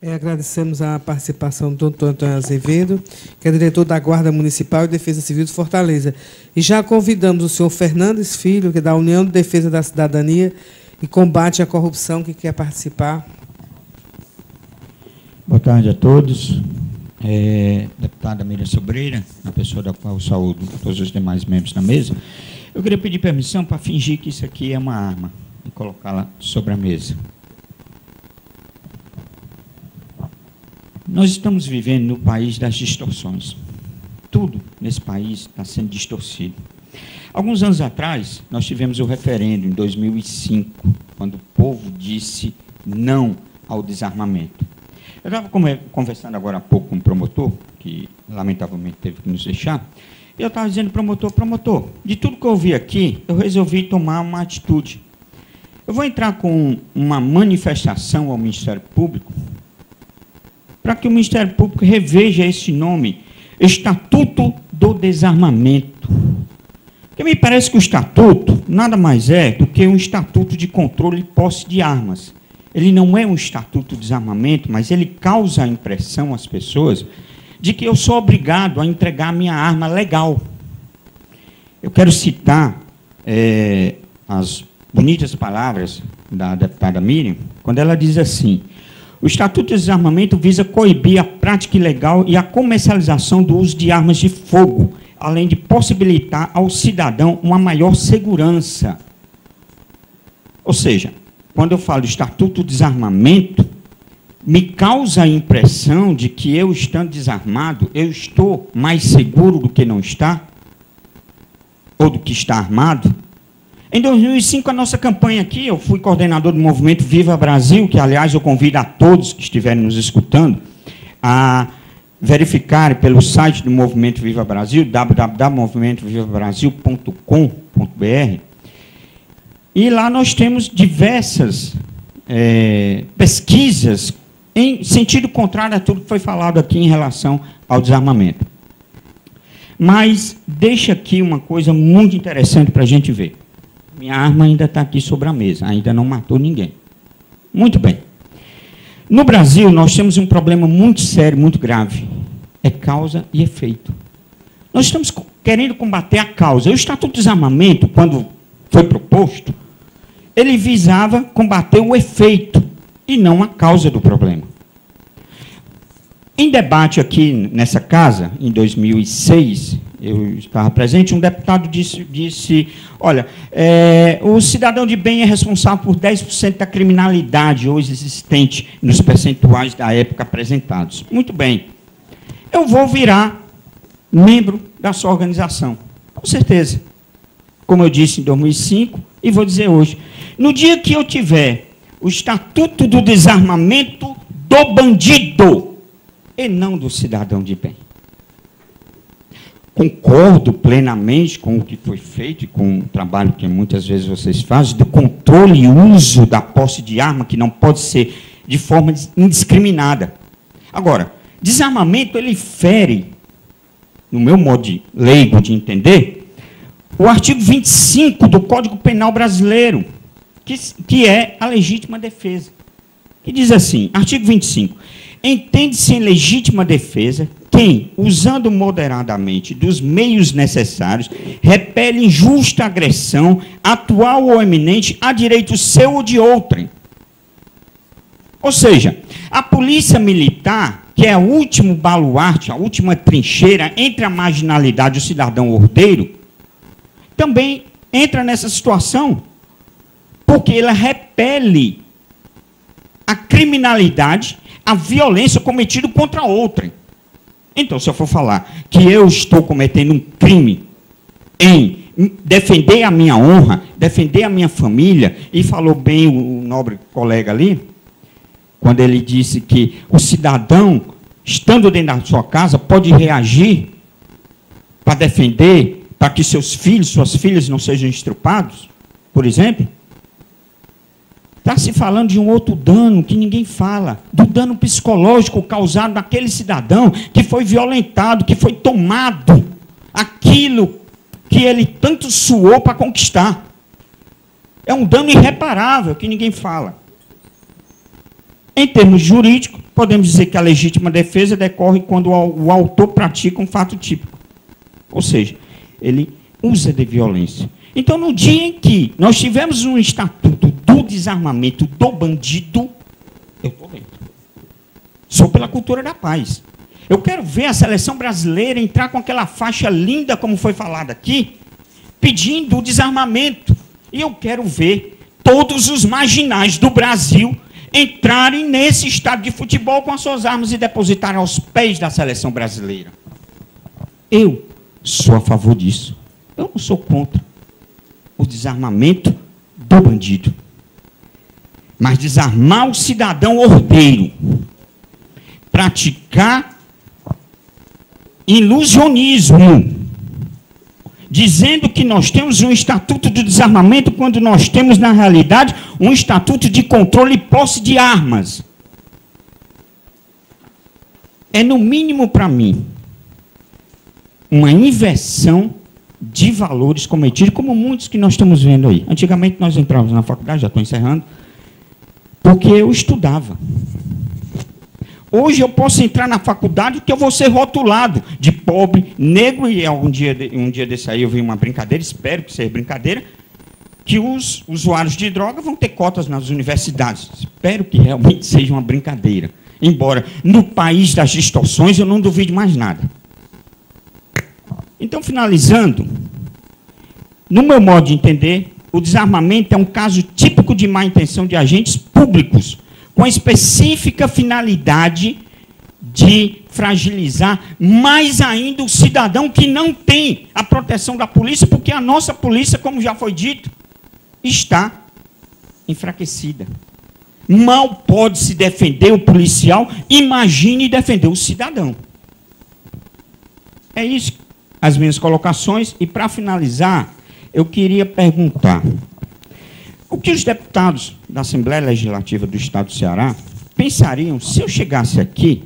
Agradecemos a participação do doutor Antônio Azevedo, que é diretor da Guarda Municipal e Defesa Civil de Fortaleza. E já convidamos o senhor Fernandes Filho, que é da União de Defesa da Cidadania e Combate à Corrupção, que quer participar. Boa tarde a todos. Deputada Miriam Sobreira, na pessoa da qual eu saúdo todos os demais membros da mesa, eu queria pedir permissão para fingir que isso aqui é uma arma e colocá-la sobre a mesa. Nós estamos vivendo no país das distorções. Tudo nesse país está sendo distorcido. Alguns anos atrás, nós tivemos o referendo, em 2005, quando o povo disse não ao desarmamento. Eu estava conversando agora há pouco com um promotor, que lamentavelmente teve que nos deixar, e eu estava dizendo, promotor, de tudo que eu ouvi aqui, eu resolvi tomar uma atitude. Eu vou entrar com uma manifestação ao Ministério Público, para que o Ministério Público reveja esse nome, Estatuto do Desarmamento. Porque me parece que o Estatuto nada mais é do que um Estatuto de controle e posse de armas. Ele não é um Estatuto de Desarmamento, mas ele causa a impressão às pessoas de que eu sou obrigado a entregar a minha arma legal. Eu quero citar as bonitas palavras da deputada Miriam, quando ela diz assim: o Estatuto de Desarmamento visa coibir a prática ilegal e a comercialização do uso de armas de fogo, além de possibilitar ao cidadão uma maior segurança. Ou seja, quando eu falo Estatuto de Desarmamento, me causa a impressão de que eu, estando desarmado, eu estou mais seguro do que não está, ou do que está armado. Em 2005, a nossa campanha aqui, eu fui coordenador do movimento Viva Brasil, que, aliás, eu convido a todos que estiverem nos escutando a verificarem pelo site do Movimento Viva Brasil, www.movimentovivabrasil.com.br, e lá nós temos diversas pesquisas em sentido contrário a tudo que foi falado aqui em relação ao desarmamento. Mas deixa aqui uma coisa muito interessante para a gente ver. Minha arma ainda está aqui sobre a mesa, ainda não matou ninguém. Muito bem. No Brasil, nós temos um problema muito sério, muito grave. É causa e efeito. Nós estamos querendo combater a causa. O Estatuto de Desarmamento, quando foi proposto, ele visava combater o efeito e não a causa do problema. Em debate aqui nessa casa, em 2006, eu estava presente, um deputado disse olha, o cidadão de bem é responsável por 10% da criminalidade hoje existente nos percentuais da época apresentados. Muito bem. Eu vou virar membro da sua organização, com certeza. Como eu disse em 2005, e vou dizer hoje. No dia que eu tiver o Estatuto do Desarmamento do bandido, e não do cidadão de bem. Concordo plenamente com o que foi feito e com o trabalho que muitas vezes vocês fazem, do controle e uso da posse de arma, que não pode ser de forma indiscriminada. Agora, desarmamento, ele fere, no meu modo de leigo de entender, o artigo 25 do Código Penal brasileiro, que é a legítima defesa. Que diz assim, artigo 25, entende-se em legítima defesa quem, usando moderadamente dos meios necessários, repele injusta agressão, atual ou eminente, a direito seu ou de outrem. Ou seja, a polícia militar, que é o último baluarte, a última trincheira entre a marginalidade e o cidadão ordeiro, também entra nessa situação, porque ela repele a criminalidade, a violência cometida contra outrem. Então, se eu for falar que eu estou cometendo um crime em defender a minha honra, defender a minha família, e falou bem o nobre colega ali, quando ele disse que o cidadão, estando dentro da sua casa, pode reagir para defender, para que seus filhos, suas filhas não sejam estrupados, por exemplo. Está se falando de um outro dano que ninguém fala, do dano psicológico causado naquele cidadão que foi violentado, que foi tomado aquilo que ele tanto suou para conquistar. É um dano irreparável que ninguém fala. Em termos jurídicos, podemos dizer que a legítima defesa decorre quando o autor pratica um fato típico. Ou seja, ele usa de violência. Então, no dia em que nós tivemos um estatuto do desarmamento do bandido, eu estou dentro. Sou pela cultura da paz. Eu quero ver a seleção brasileira entrar com aquela faixa linda, como foi falado aqui, pedindo o desarmamento. E eu quero ver todos os marginais do Brasil entrarem nesse estádio de futebol com as suas armas e depositarem aos pés da seleção brasileira. Eu sou a favor disso. Eu não sou contra o desarmamento do bandido. Mas desarmar o cidadão ordeiro, praticar ilusionismo, dizendo que nós temos um estatuto de desarmamento, quando nós temos, na realidade, um estatuto de controle e posse de armas. É, no mínimo, para mim, uma inversão de valores cometidos, como muitos que nós estamos vendo aí. Antigamente, nós entrávamos na faculdade, já estou encerrando, porque eu estudava. Hoje eu posso entrar na faculdade que eu vou ser rotulado de pobre, negro, e um dia desse aí eu vi uma brincadeira, espero que seja brincadeira, que os usuários de droga vão ter cotas nas universidades. Espero que realmente seja uma brincadeira. Embora no país das distorções eu não duvide mais nada. Então, finalizando, no meu modo de entender, o desarmamento é um caso típico de má intenção de agentes públicos, com a específica finalidade de fragilizar mais ainda o cidadão que não tem a proteção da polícia, porque a nossa polícia, como já foi dito, está enfraquecida. Mal pode se defender o policial, imagine defender o cidadão. É isso, as minhas colocações. E, para finalizar, eu queria perguntar: o que os deputados da Assembleia Legislativa do Estado do Ceará pensariam se eu chegasse aqui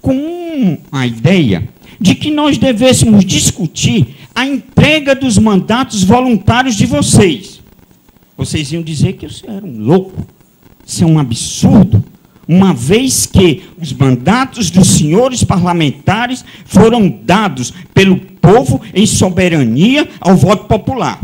com a ideia de que nós devêssemos discutir a entrega dos mandatos voluntários de vocês? Vocês iam dizer que eu era um louco, isso é um absurdo, uma vez que os mandatos dos senhores parlamentares foram dados pelo povo em soberania ao voto popular.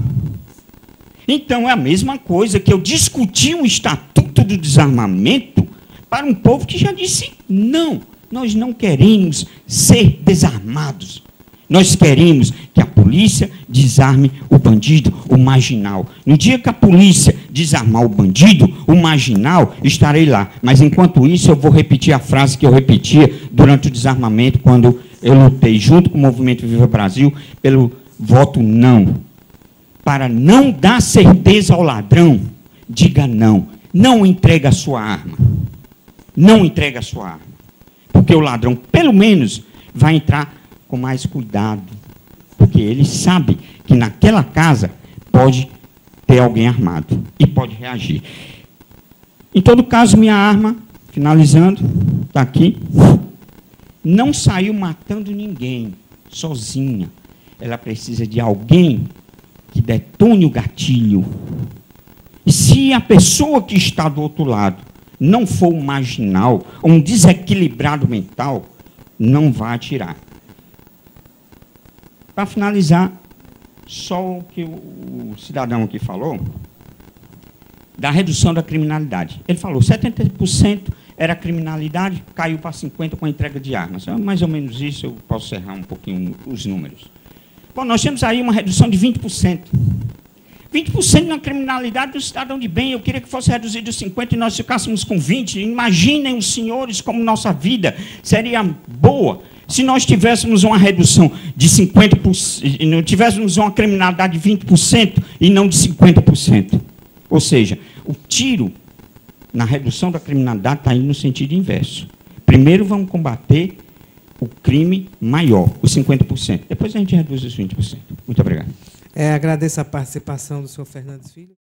Então, é a mesma coisa que eu discutir um estatuto do desarmamento para um povo que já disse: não, nós não queremos ser desarmados. Nós queremos que a polícia desarme o bandido, o marginal. No dia que a polícia desarmar o bandido, o marginal, estarei lá. Mas, enquanto isso, eu vou repetir a frase que eu repetia durante o desarmamento, quando eu lutei junto com o Movimento Viva Brasil pelo voto não. Para não dar certeza ao ladrão, diga não. Não entregue a sua arma. Não entregue a sua arma. Porque o ladrão, pelo menos, vai entrar com mais cuidado. Porque ele sabe que naquela casa pode ter alguém armado e pode reagir. Em todo caso, minha arma, finalizando, está aqui, não saiu matando ninguém, sozinha. Ela precisa de alguém que detone o gatilho. E se a pessoa que está do outro lado não for um marginal, ou um desequilibrado mental, não vai atirar. Para finalizar, só o que o cidadão aqui falou, da redução da criminalidade. Ele falou 70% era criminalidade, caiu para 50% com a entrega de armas. É mais ou menos isso, eu posso errar um pouquinho os números. Bom, nós temos aí uma redução de 20%. 20% na criminalidade do cidadão de bem. Eu queria que fosse reduzido a 50% e nós ficássemos com 20%. Imaginem os senhores como nossa vida seria boa se nós tivéssemos uma redução de 50%, não tivéssemos uma criminalidade de 20% e não de 50%. Ou seja, o tiro na redução da criminalidade está indo no sentido inverso. Primeiro vamos combater o crime maior, os 50%. Depois a gente reduz os 20%. Muito obrigado. Agradeço a participação do senhor Fernandes Filho.